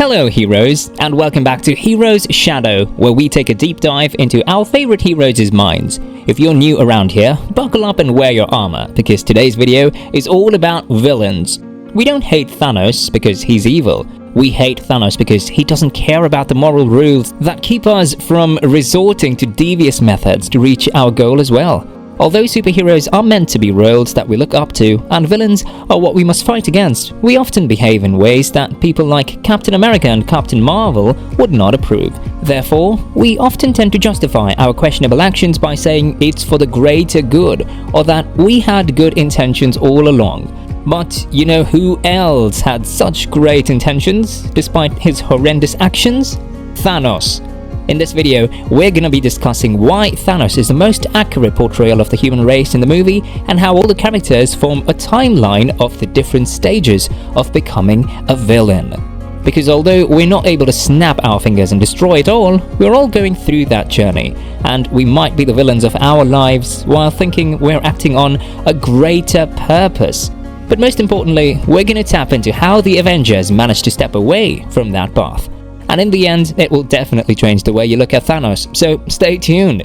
Hello heroes, and welcome back to Heroes Shadow, where we take a deep dive into our favorite heroes' minds. If you're new around here, buckle up and wear your armor, because today's video is all about villains. We don't hate Thanos because he's evil. We hate Thanos because he doesn't care about the moral rules that keep us from resorting to devious methods to reach our goal as well. Although superheroes are meant to be roles that we look up to, and villains are what we must fight against, we often behave in ways that people like Captain America and Captain Marvel would not approve. Therefore, we often tend to justify our questionable actions by saying it's for the greater good, or that we had good intentions all along. But you know who else had such great intentions, despite his horrendous actions? Thanos. In this video, we're gonna be discussing why Thanos is the most accurate portrayal of the human race in the movie, and how all the characters form a timeline of the different stages of becoming a villain. Because although we're not able to snap our fingers and destroy it all, we're all going through that journey, and we might be the villains of our lives while thinking we're acting on a greater purpose. But most importantly, we're gonna tap into how the Avengers managed to step away from that path. And in the end, it will definitely change the way you look at Thanos, so stay tuned.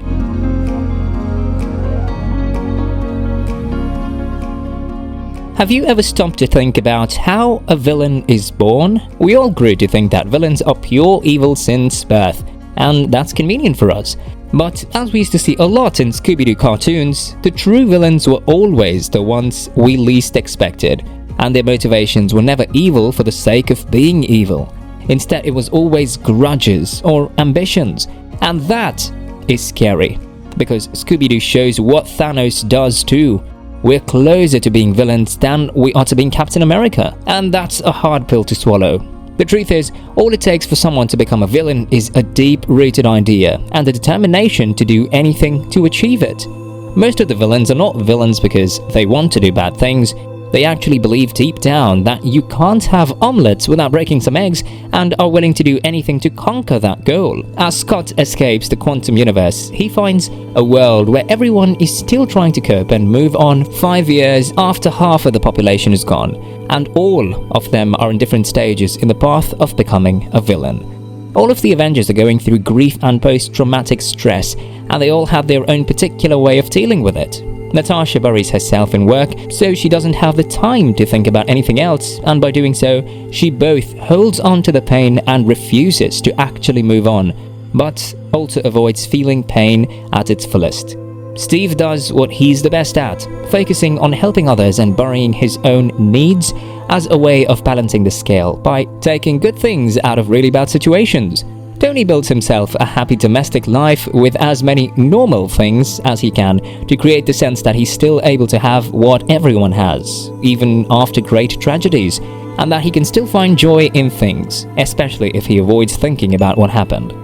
Have you ever stopped to think about how a villain is born? We all grew to think that villains are pure evil since birth, and that's convenient for us. But as we used to see a lot in Scooby-Doo cartoons, the true villains were always the ones we least expected, and their motivations were never evil for the sake of being evil. Instead, it was always grudges or ambitions, and that is scary, because Scooby-Doo shows what Thanos does too. We're closer to being villains than we are to being Captain America, and that's a hard pill to swallow. The truth is, all it takes for someone to become a villain is a deep-rooted idea and the determination to do anything to achieve it. Most of the villains are not villains because they want to do bad things. They actually believe deep down that you can't have omelets without breaking some eggs, and are willing to do anything to conquer that goal. As Scott escapes the quantum universe, he finds a world where everyone is still trying to cope and move on 5 years after half of the population is gone, and all of them are in different stages in the path of becoming a villain. All of the Avengers are going through grief and post-traumatic stress, and they all have their own particular way of dealing with it. Natasha buries herself in work, so she doesn't have the time to think about anything else, and by doing so, she both holds on to the pain and refuses to actually move on, but also avoids feeling pain at its fullest. Steve does what he's the best at, focusing on helping others and burying his own needs as a way of balancing the scale by taking good things out of really bad situations. Tony builds himself a happy domestic life with as many normal things as he can to create the sense that he's still able to have what everyone has, even after great tragedies, and that he can still find joy in things, especially if he avoids thinking about what happened.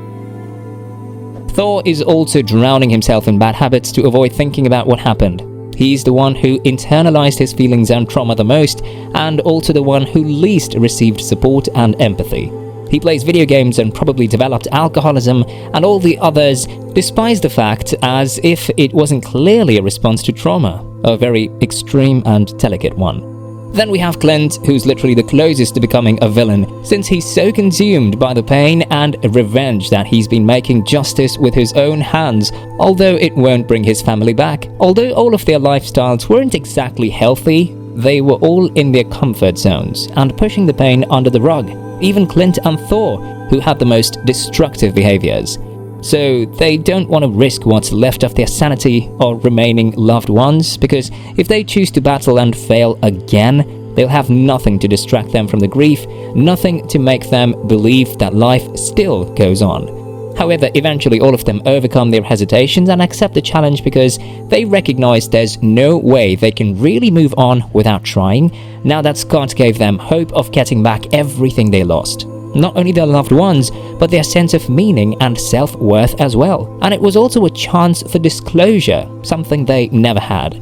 Thor is also drowning himself in bad habits to avoid thinking about what happened. He's the one who internalized his feelings and trauma the most, and also the one who least received support and empathy. He plays video games and probably developed alcoholism, and all the others despise the fact as if it wasn't clearly a response to trauma, a very extreme and delicate one. Then we have Clint, who's literally the closest to becoming a villain, since he's so consumed by the pain and revenge that he's been making justice with his own hands, although it won't bring his family back. Although all of their lifestyles weren't exactly healthy, they were all in their comfort zones and pushing the pain under the rug. Even Clint and Thor, who had the most destructive behaviors. So they don't want to risk what's left of their sanity or remaining loved ones, because if they choose to battle and fail again, they'll have nothing to distract them from the grief, nothing to make them believe that life still goes on. However, eventually all of them overcome their hesitations and accept the challenge because they recognize there's no way they can really move on without trying, now that Scott gave them hope of getting back everything they lost. Not only their loved ones, but their sense of meaning and self-worth as well. And it was also a chance for disclosure, something they never had.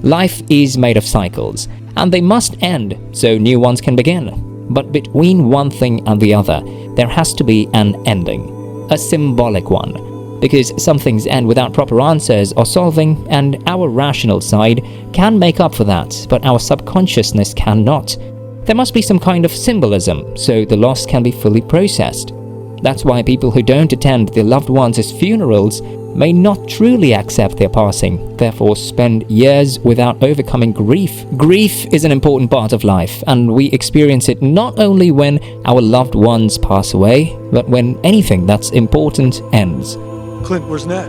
Life is made of cycles, and they must end so new ones can begin. But between one thing and the other, there has to be an ending. A symbolic one, because some things end without proper answers or solving, and our rational side can make up for that, but our subconsciousness cannot. There must be some kind of symbolism so the loss can be fully processed. That's why people who don't attend their loved ones' funerals may not truly accept their passing, therefore spend years without overcoming grief. Grief is an important part of life, and we experience it not only when our loved ones pass away, but when anything that's important ends. Clint, where's Nat?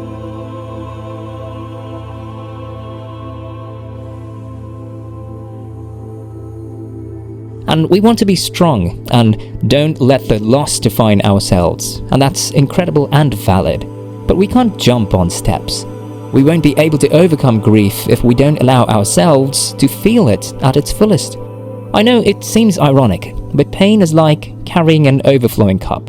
And we want to be strong and don't let the loss define ourselves, and that's incredible and valid. But we can't jump on steps. We won't be able to overcome grief if we don't allow ourselves to feel it at its fullest. I know it seems ironic, but pain is like carrying an overflowing cup.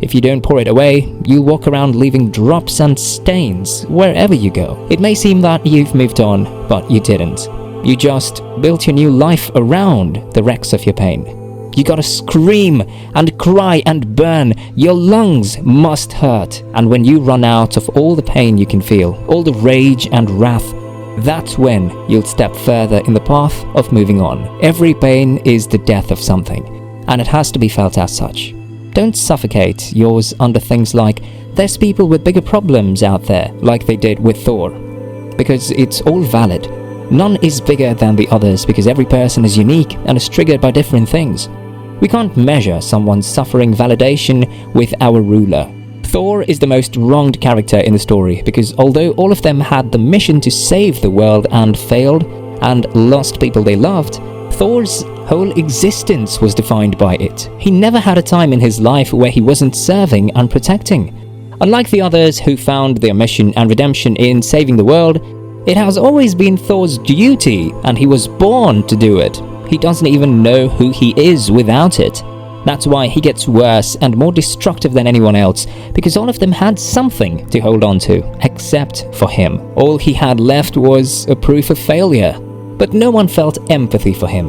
If you don't pour it away, you'll walk around leaving drops and stains wherever you go. It may seem that you've moved on, but you didn't. You just built your new life around the wrecks of your pain. You gotta scream and cry and burn. Your lungs must hurt. And when you run out of all the pain you can feel, all the rage and wrath, that's when you'll step further in the path of moving on. Every pain is the death of something, and it has to be felt as such. Don't suffocate yours under things like, there's people with bigger problems out there, like they did with Thor. Because it's all valid. None is bigger than the others because every person is unique and is triggered by different things. We can't measure someone's suffering validation with our ruler. Thor is the most wronged character in the story because although all of them had the mission to save the world and failed and lost people they loved, Thor's whole existence was defined by it. He never had a time in his life where he wasn't serving and protecting. Unlike the others who found their mission and redemption in saving the world, it has always been Thor's duty and he was born to do it. He doesn't even know who he is without it. That's why he gets worse and more destructive than anyone else, because all of them had something to hold on to, except for him. All he had left was a proof of failure, but no one felt empathy for him.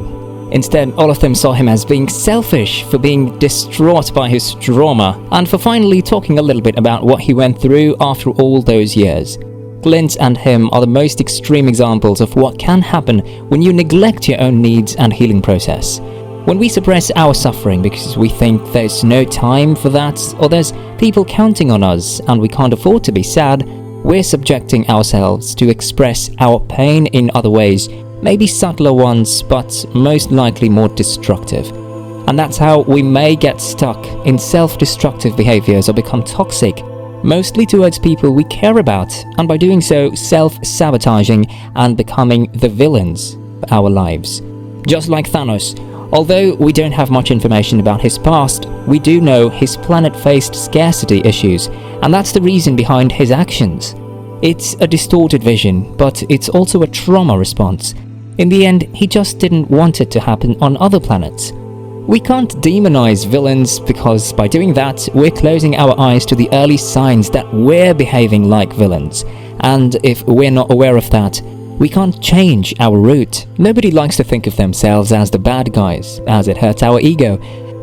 Instead, all of them saw him as being selfish for being distraught by his trauma, and for finally talking a little bit about what he went through after all those years. Clint and him are the most extreme examples of what can happen when you neglect your own needs and healing process. When we suppress our suffering because we think there's no time for that, or there's people counting on us and we can't afford to be sad, we're subjecting ourselves to express our pain in other ways, maybe subtler ones, but most likely more destructive. And that's how we may get stuck in self-destructive behaviors or become toxic, mostly towards people we care about, and by doing so, self-sabotaging and becoming the villains of our lives. Just like Thanos, although we don't have much information about his past, we do know his planet faced scarcity issues, and that's the reason behind his actions. It's a distorted vision, but it's also a trauma response. In the end, he just didn't want it to happen on other planets. We can't demonize villains because by doing that, we're closing our eyes to the early signs that we're behaving like villains. And if we're not aware of that, we can't change our route. Nobody likes to think of themselves as the bad guys, as it hurts our ego.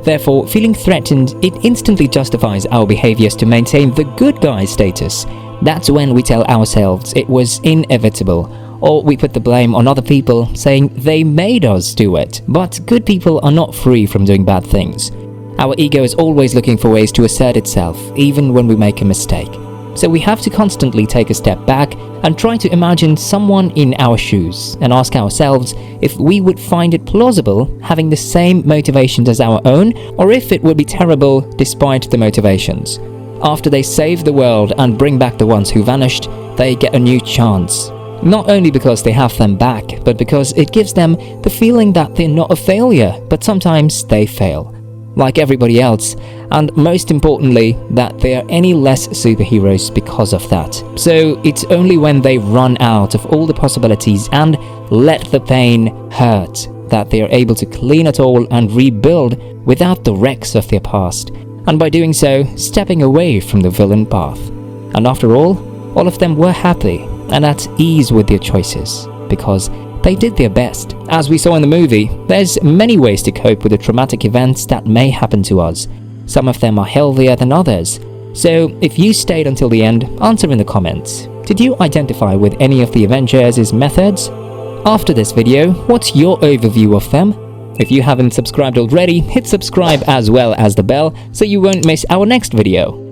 Therefore, feeling threatened, it instantly justifies our behaviors to maintain the good guy status. That's when we tell ourselves it was inevitable, or we put the blame on other people, saying they made us do it. But good people are not free from doing bad things. Our ego is always looking for ways to assert itself, even when we make a mistake. So we have to constantly take a step back and try to imagine someone in our shoes and ask ourselves if we would find it plausible having the same motivations as our own, or if it would be terrible despite the motivations. After they save the world and bring back the ones who vanished, they get a new chance. Not only because they have them back, but because it gives them the feeling that they're not a failure, but sometimes they fail, like everybody else, and most importantly, that they are any less superheroes because of that. So it's only when they run out of all the possibilities and let the pain hurt that they are able to clean it all and rebuild without the wrecks of their past, and by doing so, stepping away from the villain path. And after all of them were happy and at ease with their choices, because they did their best. As we saw in the movie, there's many ways to cope with the traumatic events that may happen to us. Some of them are healthier than others. So if you stayed until the end, answer in the comments. Did you identify with any of the Avengers' methods? After this video, what's your overview of them? If you haven't subscribed already, hit subscribe as well as the bell so you won't miss our next video.